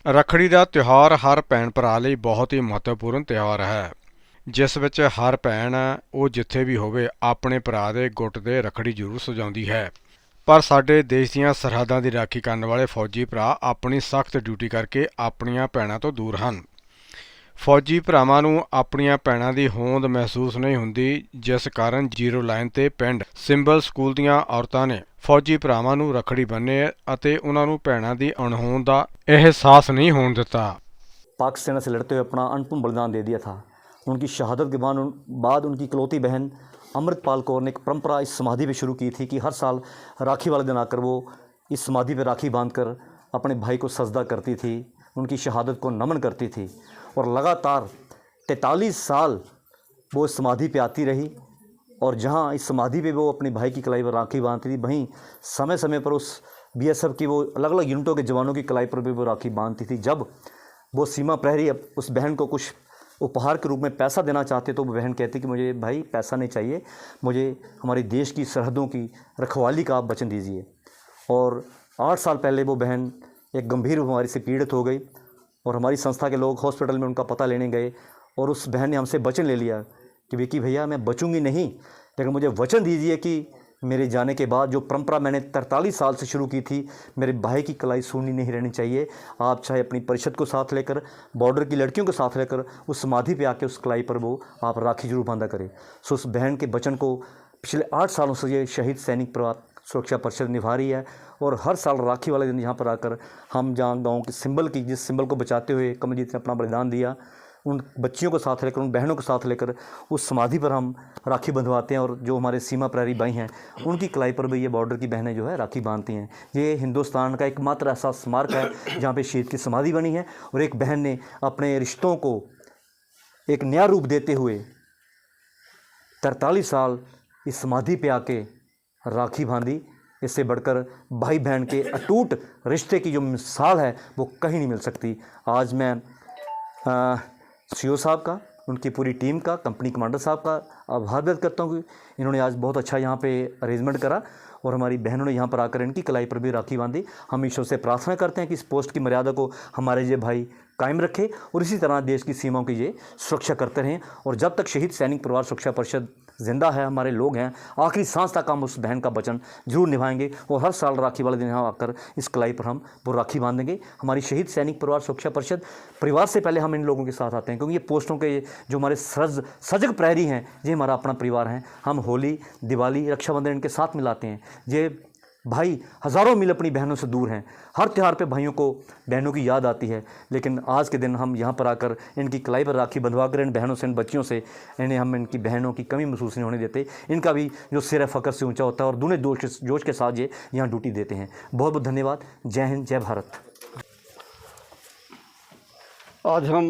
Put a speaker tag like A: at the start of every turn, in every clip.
A: ਰੱਖੜੀ ਦਾ ਤਿਉਹਾਰ ਹਰ ਭੈਣ ਭਰਾ ਲਈ ਬਹੁਤ ਹੀ ਮਹੱਤਵਪੂਰਨ ਤਿਉਹਾਰ ਹੈ, ਜਿਸ ਵਿੱਚ ਹਰ ਭੈਣ ਉਹ ਜਿੱਥੇ ਵੀ ਹੋਵੇ ਆਪਣੇ ਭਰਾ ਦੇ ਗੁੱਟ ਦੇ ਰੱਖੜੀ ਜ਼ਰੂਰ ਸਜਾਉਂਦੀ ਹੈ। ਪਰ ਸਾਡੇ ਦੇਸ਼ ਦੀਆਂ ਸਰਹੱਦਾਂ ਦੀ ਰਾਖੀ ਕਰਨ ਵਾਲੇ ਫੌਜੀ ਭਰਾ ਆਪਣੀ ਸਖਤ ਡਿਊਟੀ ਕਰਕੇ ਆਪਣੀਆਂ ਭੈਣਾਂ ਤੋਂ ਦੂਰ ਹਨ। ਫੌਜੀ ਭਰਾਵਾਂ ਨੂੰ ਆਪਣੀਆਂ ਭੈਣਾਂ ਦੀ ਹੋਂਦ ਮਹਿਸੂਸ ਨਹੀਂ ਹੁੰਦੀ, ਜਿਸ ਕਾਰਨ ਜ਼ੀਰੋ ਲਾਈਨ ਤੇ ਪਿੰਡ ਸਿੰਬਲ ਸਕੂਲ ਦੀਆਂ ਔਰਤਾਂ ਨੇ ਫੌਜੀ ਭਰਾਵਾਂ ਨੂੰ ਰੱਖੜੀ ਬੰਨ੍ਹੀ ਅਤੇ ਉਹਨਾਂ ਨੂੰ ਭੈਣਾਂ ਦੀ ਅਣਹੋਂਦ ਦਾ ਅਹਿਸਾਸ नहीं होने देता।
B: पाक सेना से लड़ते हुए अपना अनुपम बलिदान दे दिया था। उनकी शहादत के बाद उनकी इकलौती बहन अमृतपाल कौर ने एक परंपरा इस समाधि पे शुरू की थी कि हर साल राखी वाले दिन आकर वो इस समाधि पे राखी बांधकर अपने भाई को सजदा करती थी, उनकी शहादत को नमन करती थी। और लगातार 43 साल वो इस समाधि पे आती रही और जहाँ इस समाधि पे वो अपने भाई की कलाई पर राखी बांधती थी, वहीं समय समय पर उस बीएसएफ की वो अलग अलग यूनिटों के जवानों की कलाई पर भी वो राखी बांधती थी। जब वो सीमा प्रहरी अब उस बहन को कुछ उपहार के रूप में पैसा देना चाहते तो वो बहन कहती कि मुझे भाई पैसा नहीं चाहिए, मुझे हमारे देश की सरहदों की रखवाली का आप वचन दीजिए। और 8 साल पहले वो बहन एक गंभीर बीमारी से पीड़ित हो गई और हमारी संस्था के लोग हॉस्पिटल में उनका पता लेने गए और उस बहन ने हमसे वचन ले लिया कि विकी भैया मैं बचूंगी नहीं, लेकिन मुझे वचन दीजिए कि मेरे जाने के बाद जो परंपरा मैंने 43 साल से शुरू की थी, मेरे भाई की कलाई सूनी नहीं रहनी चाहिए। आप चाहे अपनी परिषद को साथ लेकर, बॉर्डर की लड़कियों को साथ लेकर उस समाधि पे आके उस कलाई पर वो आप राखी जरूर बांधा करें। सो उस बहन के वचन को पिछले 8 सालों से ये शहीद सैनिक परिवार सुरक्षा परिषद निभा रही है। और हर साल राखी वाले दिन यहाँ पर आकर हम जहाँ गाँव के सिंबल की जिस सिंबल को बचाते हुए कमलजीत ने अपना बलिदान दिया, उन बच्चियों को साथ लेकर, उन बहनों को साथ लेकर उस समाधि पर हम राखी बंधवाते हैं। और जो हमारे सीमा प्रहरी भाई हैं उनकी कलाई पर भी ये बॉर्डर की बहनें जो है राखी बांधती हैं। ये हिंदुस्तान का एकमात्र ऐसा स्मारक है जहाँ पे शहीद की समाधि बनी है और एक बहन ने अपने रिश्तों को एक नया रूप देते हुए 43 साल इस समाधि पे आके राखी बांधी। इससे बढ़कर भाई बहन के अटूट रिश्ते की जो मिसाल है वो कहीं नहीं मिल सकती। आज मैं सीओ साहब का, उनकी पूरी टीम का, कंपनी कमांडर साहब का आभार व्यक्त करता हूँ कि इन्होंने आज बहुत अच्छा यहाँ पे अरेंजमेंट करा और हमारी बहनों ने यहाँ पर आकर इनकी कलाई पर भी राखी बांधी। हम ईश्वर से प्रार्थना करते हैं कि इस पोस्ट की मर्यादा को हमारे ये भाई कायम रखे और इसी तरह देश की सीमाओं की ये सुरक्षा करते रहें। और जब तक शहीद सैनिक परिवार सुरक्षा परिषद जिंदा है, हमारे लोग हैं, आखिरी सांस तक हम उस बहन का वचन जरूर निभाएंगे और हर साल राखी वाले दिन यहाँ आकर इस कलाई पर हम वो राखी बांधेंगे। हमारी शहीद सैनिक परिवार सुरक्षा परिषद परिवार से पहले हम इन लोगों के साथ आते हैं, क्योंकि ये पोस्टों के जो हमारे सजग प्रहरी हैं ये हमारा अपना परिवार है। हम होली, दिवाली, रक्षाबंधन इनके साथ मिलाते हैं। ये भाई हज़ारों मील अपनी बहनों से दूर हैं। हर त्यौहार पे भाइयों को बहनों की याद आती है, लेकिन आज के दिन हम यहाँ पर आकर इनकी कलाई पर राखी बंधवा कर इन बहनों से, इन बच्चियों से, इन्हें हम इनकी बहनों की कमी महसूस नहीं होने देते। इनका भी जो सिर है फ़ख्र से ऊंचा होता है और दूने जोश के साथ ये यहाँ ड्यूटी देते हैं। बहुत बहुत धन्यवाद। जय हिंद, जय भारत।
C: आज हम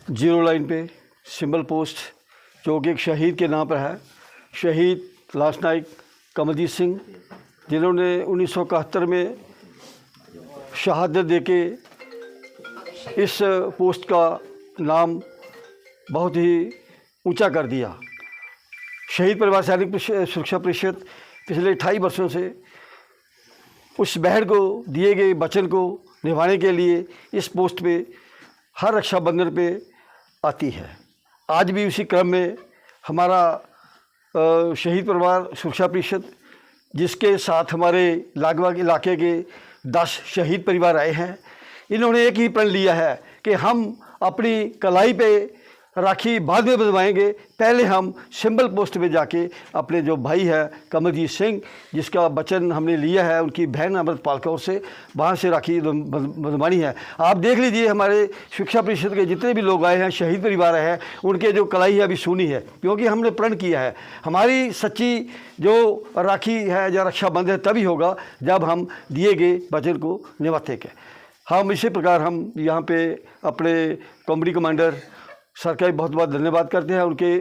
C: जीरो लाइन पे सिंबल पोस्ट, जो कि एक शहीद के नाम पर है, शहीद लांस नायक कमलजीत सिंह, जिन्होंने 1971 में शहादत देके इस पोस्ट का नाम बहुत ही ऊंचा कर दिया। शहीद परिवार सैनिक सुरक्षा परिषद पिछले 28 वर्षों से उस बहन को दिए गए वचन को निभाने के लिए इस पोस्ट पे हर रक्षाबंधन पे आती है। आज भी उसी क्रम में हमारा शहीद परिवार सुरक्षा परिषद, जिसके साथ हमारे लागवा इलाके के 10 शहीद परिवार आए हैं, इन्होंने एक ही प्रण लिया है कि हम अपनी कलाई पे राखी बाद में बंधवाएंगे, पहले हम सिंबल पोस्ट पे जाके अपने जो भाई है कमलजीत सिंह, जिसका वचन हमने लिया है उनकी बहन अमृतपाल कौर से, वहाँ से राखी बंधवानी है। आप देख लीजिए हमारे शिक्षा परिषद के जितने भी लोग आए हैं, शहीद परिवार आए हैं, उनके जो कलाई है अभी सूनी है, क्योंकि हमने प्रण किया है हमारी सच्ची जो राखी है या रक्षाबंधन तभी होगा जब हम दिए गए वचन को निभाते हैं। हम इसी प्रकार हम यहाँ पे अपने कंपनी कमांडर सर का भी बहुत बहुत धन्यवाद करते हैं, उनके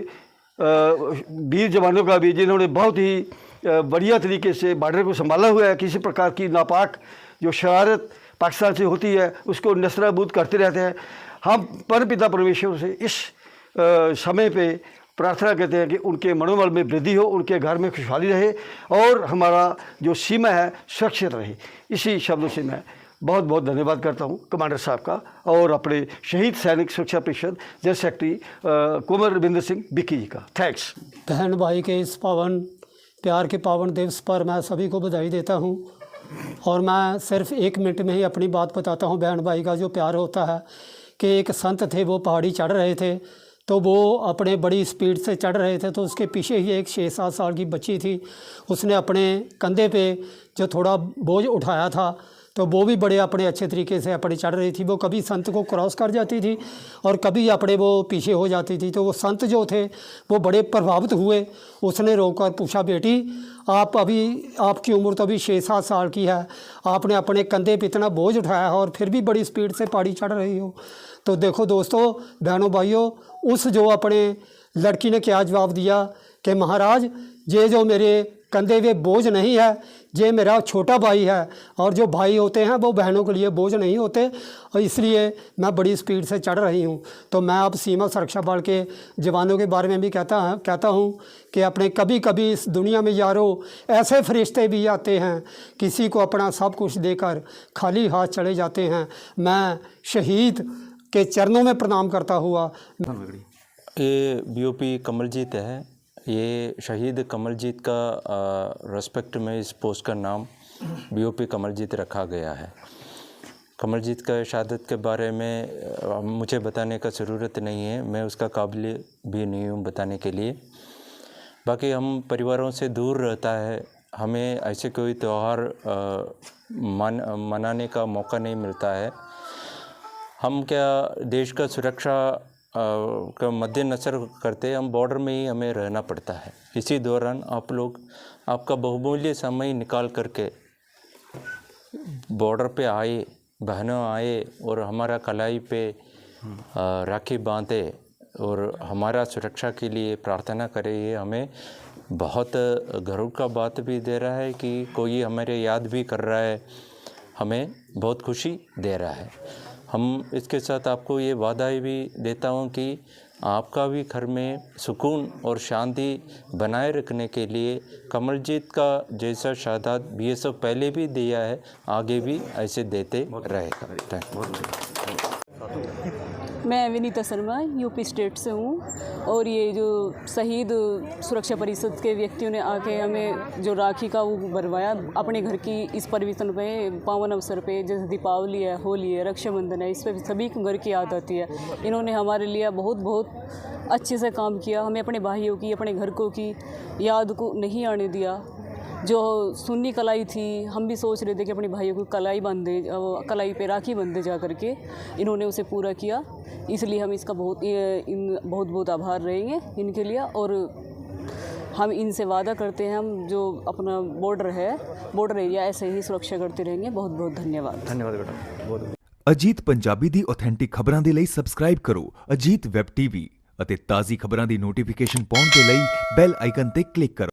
C: वीर जवानों का भी, जिन्होंने बहुत ही बढ़िया तरीके से बॉर्डर को संभाला हुआ है। किसी प्रकार की नापाक जो शरारत पाकिस्तान से होती है उसको नस्तानाबूद करते रहते हैं। हम परमपिता परमेश्वर से इस समय पे प्रार्थना करते हैं कि उनके मनोबल में वृद्धि हो, उनके घर में खुशहाली रहे और हमारा जो सीमा है सुरक्षित रहे। इसी शब्दों से मैं बहुत बहुत धन्यवाद करता हूँ कमांडर साहब का और अपने शहीद सैनिक सुरक्षा परिषद जनरल सेक्रेटरी कुंवर रविंद्र सिंह बिक्की जी का। थैंक्स।
D: बहन भाई के इस पावन प्यार के पावन दिवस पर मैं सभी को बधाई देता हूँ और मैं सिर्फ 1 मिनट में ही अपनी बात बताता हूँ। बहन भाई का जो प्यार होता है कि एक संत थे, वो पहाड़ी चढ़ रहे थे तो वो अपने बड़ी स्पीड से चढ़ रहे थे, तो उसके पीछे ही एक 6-7 साल की बच्ची थी। उसने अपने कंधे पे जो थोड़ा बोझ उठाया था तो वो भी बड़े अपने अच्छे तरीके से अपने चढ़ रही थी। वो कभी संत को क्रॉस कर जाती थी और कभी अपने वो पीछे हो जाती थी। तो वो संत जो थे वो बड़े प्रभावित हुए। उसने रोककर पूछा, बेटी आप अभी, आपकी उम्र तो अभी 6-7 साल की है, आपने अपने कंधे पे इतना बोझ उठाया है और फिर भी बड़ी स्पीड से पहाड़ी चढ़ रही हो। तो देखो दोस्तों, बहनों भाइयों, उस जो अपने लड़की ने क्या जवाब दिया कि महाराज, ये जो मेरे कंधे पे बोझ नहीं है, ये मेरा छोटा भाई है, और जो भाई होते हैं वो बहनों के लिए बोझ नहीं होते, और इसलिए मैं बड़ी स्पीड से चढ़ रही हूँ। तो मैं अब सीमा सुरक्षा बल के जवानों के बारे में भी कहता हूँ कि अपने कभी कभी इस दुनिया में यारों ऐसे फरिश्ते भी आते हैं, किसी को अपना सब कुछ देकर खाली हाथ चले जाते हैं। मैं शहीद के चरणों में प्रणाम करता हुआ।
E: ये बीओपी कमलजीत है। ये शहीद कमलजीत का रेस्पेक्ट में इस पोस्ट का नाम बीओपी कमलजीत रखा गया है। कमलजीत का शहादत के बारे में मुझे बताने का ज़रूरत नहीं है, मैं उसका काबिल भी नहीं हूँ बताने के लिए। बाकी हम परिवारों से दूर रहता है, हमें ऐसे कोई त्यौहार मनाने का मौका नहीं मिलता है। हम क्या देश का सुरक्षा का मद्देनज़र करते हम बॉर्डर में ही हमें रहना पड़ता है। इसी दौरान आप लोग आपका बहुमूल्य समय निकाल करके बॉर्डर पे आए, बहनों आए और हमारा कलाई पे राखी बांधे और हमारा सुरक्षा के लिए प्रार्थना करे। ये हमें बहुत गर्व का बात भी दे रहा है कि कोई हमारे याद भी कर रहा है, हमें बहुत खुशी दे रहा है। हम इसके साथ आपको ये वादा भी देता हूँ कि आपका भी घर में सुकून और शांति बनाए रखने के लिए कमलजीत का जैसा शहादत बीएसएफ पहले भी दिया है, आगे भी ऐसे देते रहेगा। Thank you.
F: मैं विनीता शर्मा यूपी स्टेट से हूँ और ये जो शहीद सुरक्षा परिषद के व्यक्तियों ने आके हमें जो राखी का वो भरवाया अपने घर की इस परिवर्तन पे पावन अवसर पे, जैसे दीपावली है, होली है, रक्षाबंधन है, इस पर सभी घर की याद आती है। इन्होंने हमारे लिए बहुत बहुत अच्छे से काम किया, हमें अपने भाइयों की, अपने घर को की याद को नहीं आने दिया। जो सुन्नी कलाई थी, हम भी सोच रहे थे कि अपने भाइयों को कलाई बांधे, कलाई पे राखी बांधे जा करके, इन्होंने उसे पूरा किया। इसलिए हम इसका बहुत आभार रहेंगे इनके लिए। और हम इनसे वादा करते हैं, हम जो अपना बॉर्डर एरिया ऐसे ही सुरक्षा करते रहेंगे। बहुत बहुत धन्यवाद।
B: धन्यवाद बेटा, बहुत।
G: ਅਜੀਤ ਪੰਜਾਬੀ ਦੀ ਆਥੈਂਟਿਕ ਖਬਰਾਂ ਦੇ ਲਈ ਸਬਸਕ੍ਰਾਈਬ ਕਰੋ ਅਜੀਤ ਵੈਬ ਟੀਵੀ ਅਤੇ ਤਾਜ਼ੀ ਖਬਰਾਂ ਦੀ ਨੋਟੀਫਿਕੇਸ਼ਨ ਪਾਉਣ ਦੇ ਲਈ ਬੈਲ ਆਈਕਨ ਤੇ ਕਲਿੱਕ ਕਰੋ।